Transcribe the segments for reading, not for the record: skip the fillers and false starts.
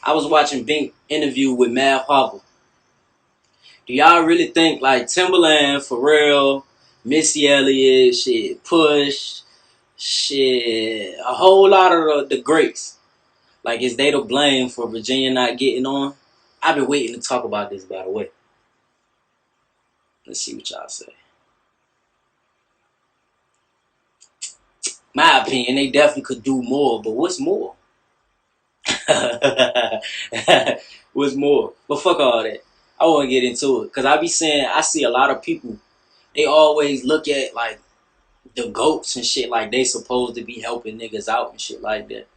I was watching Bink interview with Mav Hoffa. Do y'all really think like Timbaland, Pharrell, Missy Elliot, shit, Push, shit, a whole lot of the greats, like is they to blame for Virginia not getting on? I've been waiting to talk about this, by the way. Let's see what y'all say. My opinion, they definitely could do more, but what's more? What's more? But fuck all that. I want to get into it because I be saying I see a lot of people. They always look at like the goats and shit like they supposed to be helping niggas out and shit like that.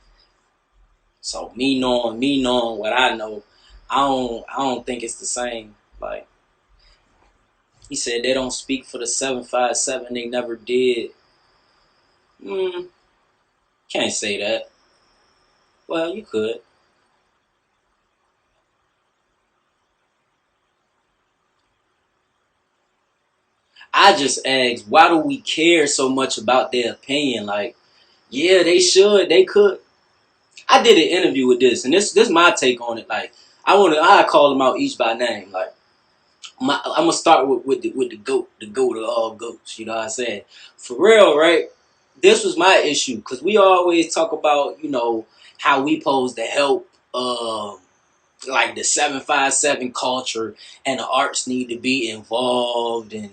So me knowing what I know, I don't think it's the same. Like he said, they don't speak for the 757. They never did. Hmm, can't say that. Well, you could. I just asked, why do we care so much about their opinion? Like, yeah, they should, they could. I did an interview with this, and this my take on it. Like, I call them out each by name. Like, I'm gonna start with the goat of all goats. You know what I'm saying? For real, right? This was my issue because we always talk about how we pose to help. Like the 757 culture and the arts need to be involved, and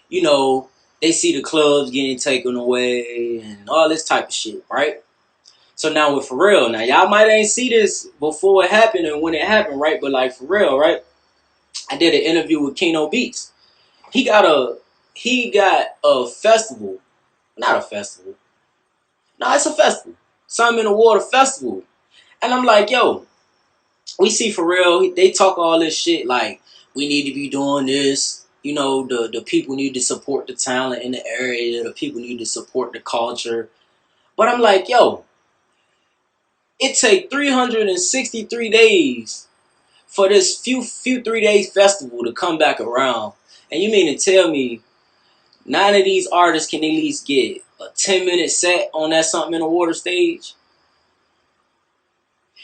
you know they see the clubs getting taken away and all this type of shit, right? So now with Pharrell, now y'all might ain't see this before it happened and when it happened, right? But like Pharrell, right? I did an interview with Keno Beats. He got a festival, not a festival. No, it's a festival. Something in the Water Festival, and I'm like, yo, we see Pharrell, they talk all this shit like we need to be doing this. The people need to support the talent in the area. The people need to support the culture. But I'm like, yo, it take 363 days for this few 3 days festival to come back around. And you mean to tell me none of these artists can at least get a 10-minute set on that something in the water stage?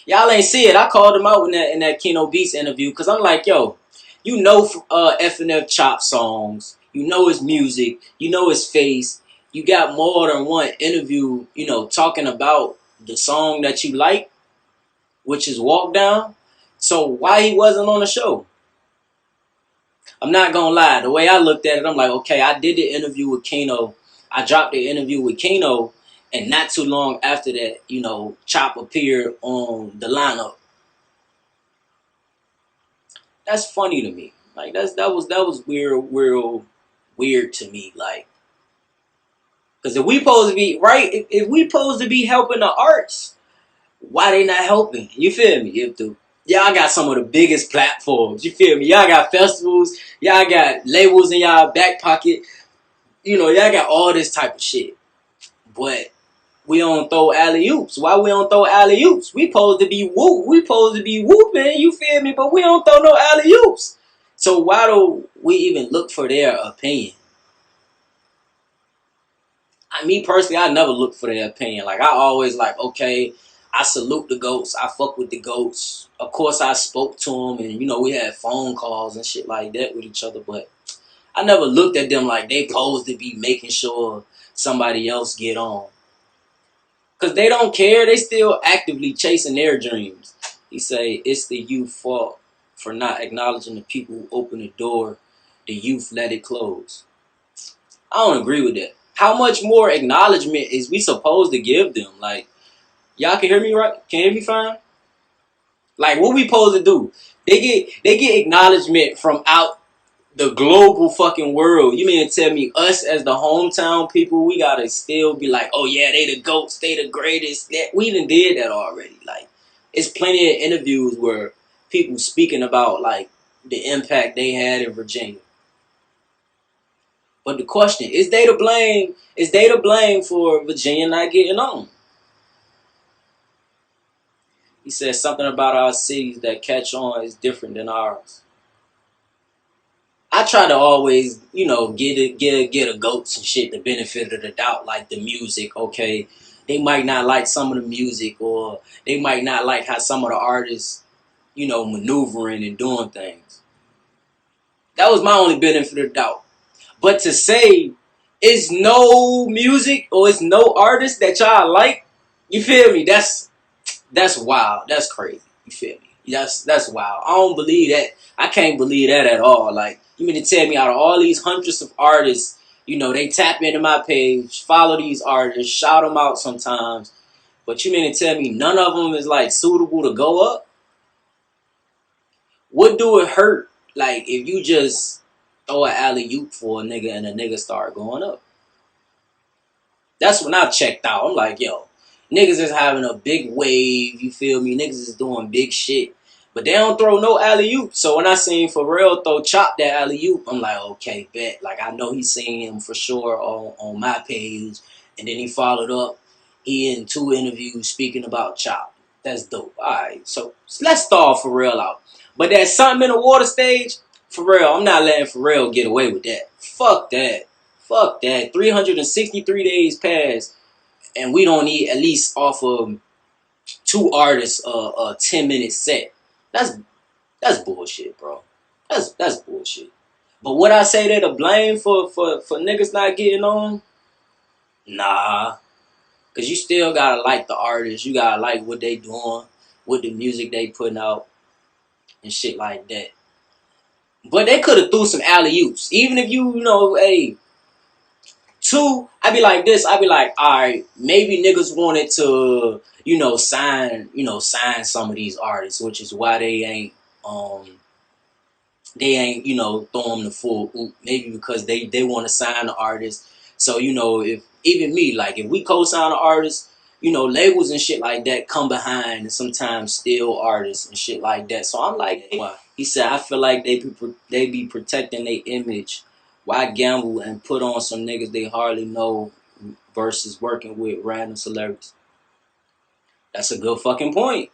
Y'all ain't see it. I called him out in that Keno Beats interview because I'm like, yo, FNF Chop songs. You know his music. You know his face. You got more than one interview, talking about the song that you like, which is Walk Down. So why he wasn't on the show? I'm not gonna lie. The way I looked at it, I'm like, okay, I did the interview with Keno. I dropped the interview with Keno, and not too long after that, Chop appeared on the lineup. That's funny to me. Like that was weird to me. Like, because if we supposed to be right, if we supposed to be helping the arts, why they not helping? You feel me? If the y'all got some of the biggest platforms, you feel me? Y'all got festivals, y'all got labels in y'all back pocket. Y'all got all this type of shit, but we don't throw alley oops. Why we don't throw alley oops? We supposed to be whoop. We supposed to be whooping. You feel me? But we don't throw no alley oops. So why do we even look for their opinion? Me personally, I never look for their opinion. Like I always like, okay, I salute the goats. I fuck with the goats. Of course, I spoke to them, and we had phone calls and shit like that with each other. But I never looked at them like they supposed to be making sure somebody else get on. Because they don't care. They still actively chasing their dreams. He say, it's the youth fault for not acknowledging the people who open the door. The youth let it close. I don't agree with that. How much more acknowledgement is we supposed to give them? Like, y'all can hear me right? Can you hear me fine? Like, what we supposed to do? They get acknowledgement from out the global fucking world. You mean to tell me us as the hometown people, we gotta still be like, oh yeah, they the goats, they the greatest. We even did that already. Like, it's plenty of interviews where people speaking about like the impact they had in Virginia. But the question, is they to blame? Is they to blame for Virginia not getting on? He said something about our cities that catch on is different than ours. I try to always, get a goats and shit the benefit of the doubt, like the music. Okay, they might not like some of the music, or they might not like how some of the artists, maneuvering and doing things. That was my only benefit of the doubt. But to say it's no music or it's no artist that y'all like, you feel me? That's wild. That's crazy. You feel me? That's wild. I don't believe that. I can't believe that at all. Like, you mean to tell me out of all these hundreds of artists, they tap into my page, follow these artists, shout them out sometimes, but you mean to tell me none of them is like suitable to go up? What do it hurt? Like, if you just throw an alley oop for a nigga and a nigga start going up? That's when I checked out. I'm like, yo, niggas is having a big wave, you feel me? Niggas is doing big shit. But they don't throw no alley-oop. So when I seen Pharrell chop that alley-oop, I'm like, okay, bet. Like, I know he's seen him for sure on my page. And then he followed up. He in 2 interviews speaking about chop. That's dope. All right, so let's stall Pharrell out. But that something in the water stage, Pharrell, I'm not letting Pharrell get away with that. Fuck that. Fuck that. 363 days passed, and we don't need at least off of 2 artists a 10-minute set. That's bullshit, bro. That's bullshit. But would I say that a blame for niggas not getting on? Nah. Cause you still gotta like the artist. You gotta like what they doing, what the music they putting out, and shit like that. But they could have threw some alley oops. Even if hey, 2, I'd be like this. I'd be like, all right, maybe niggas wanted to, sign some of these artists, which is why they ain't throwing them the full oop. Maybe because they want to sign the artist. So, if even me, like, if we co-sign an artist, labels and shit like that come behind and sometimes steal artists and shit like that. So I'm like, hey, he said, I feel like they be protecting their image. Why gamble and put on some niggas they hardly know versus working with random celebrities? That's a good fucking point.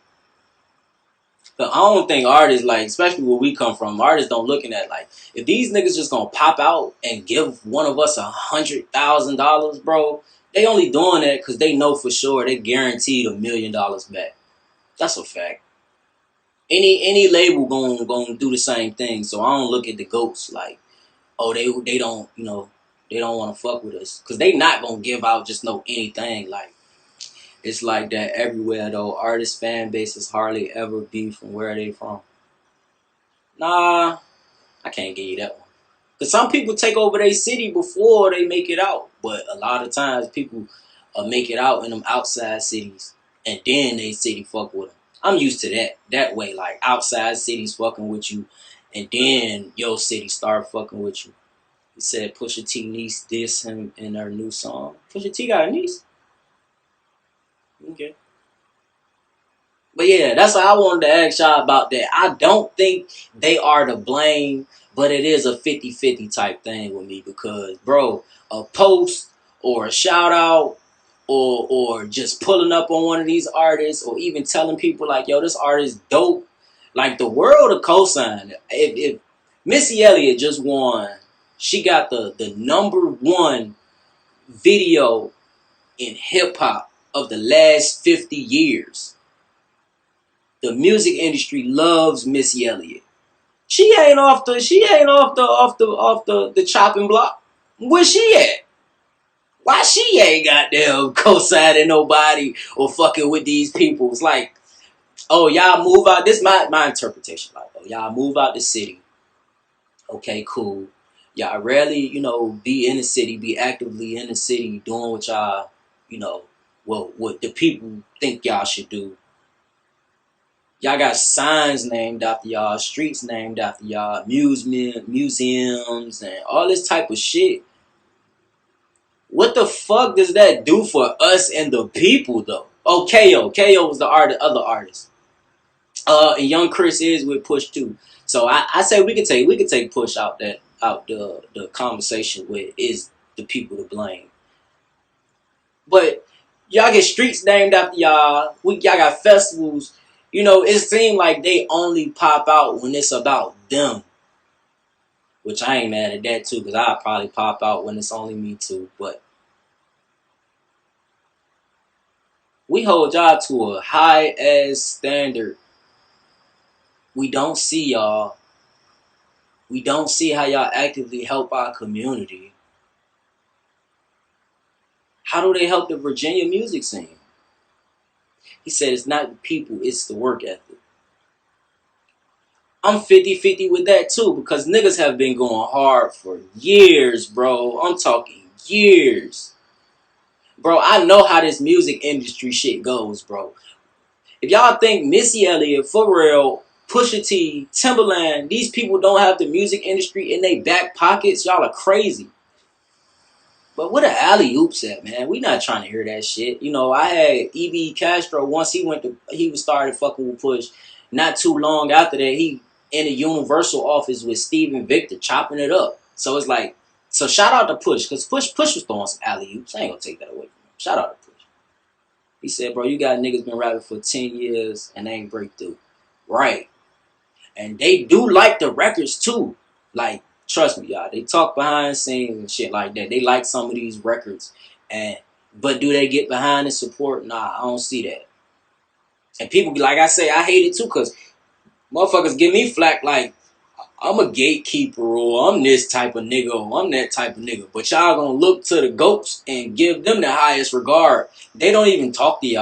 But I don't think artists, like, especially where we come from, artists don't looking at, like, if these niggas just gonna pop out and give one of us $100,000, bro, they only doing that because they know for sure they guaranteed $1 million back. That's a fact. Any label gonna do the same thing. So I don't look at the goats like, oh, they don't they don't want to fuck with us because they not gonna give out just no anything. Like, it's like that everywhere though. Artist fan bases hardly ever be from where they from. Nah, I can't give you that one. Cause some people take over their city before they make it out, but a lot of times people make it out in them outside cities, and then they city fuck with them. I'm used to that way, like outside cities fucking with you, and then your city start fucking with you. He said Pusha T niece diss him in her new song. Pusha T got a niece? Okay. But yeah, that's what I wanted to ask y'all about that. I don't think they are to blame, but it is a 50-50 type thing with me because, bro, a post or a shout out or just pulling up on one of these artists or even telling people like, yo, this artist dope. Like, the world of cosign. If Missy Elliott just won, she got the #1 video in hip hop of the last 50 years. The music industry loves Missy Elliott. She ain't off the chopping block. Where she at? Why she ain't goddamn co-signing nobody or fucking with these people? It's like, oh, y'all move out. This is my interpretation. Like, oh, y'all move out the city. Okay, cool. Y'all rarely, be in the city, be actively in the city doing what y'all, what the people think y'all should do. Y'all got signs named after y'all, streets named after y'all, museums, and all this type of shit. What the fuck does that do for us and the people, though? Oh, KO was the other artist. And Young Chris is with Push too. So I say we could take Push out the conversation with is the people to blame. But y'all get streets named after y'all. Y'all got festivals. It seemed like they only pop out when it's about them. Which I ain't mad at that too, because I'll probably pop out when it's only me too. But we hold y'all to a high ass standard. We don't see y'all. We don't see how y'all actively help our community. How do they help the Virginia music scene? He said it's not the people, it's the work ethic. I'm 50-50 with that too, because niggas have been going hard for years, bro. I'm talking years. Bro, I know how this music industry shit goes, bro. If y'all think Missy Elliot, Pharrell, Pusha T, Timbaland, these people don't have the music industry in their back pockets, y'all are crazy. But what the alley oops at, man? We not trying to hear that shit. You know, I had E.B. Castro once he was started fucking with Push. Not too long after that, he in the Universal office with Steven Victor chopping it up. So it's like, so shout out to Push, because Push was throwing some alley oops. I ain't gonna take that away from him. Shout out to Push. He said, bro, you got niggas been rapping for 10 years and they ain't break through. Right. And they do like the records too. Like, trust me, y'all. They talk behind the scenes and shit like that. They like some of these records. But do they get behind and support? Nah, I don't see that. And people, like I say, I hate it too, because motherfuckers give me flack like, I'm a gatekeeper, or I'm this type of nigga, or I'm that type of nigga. But y'all gonna look to the goats and give them the highest regard. They don't even talk to y'all.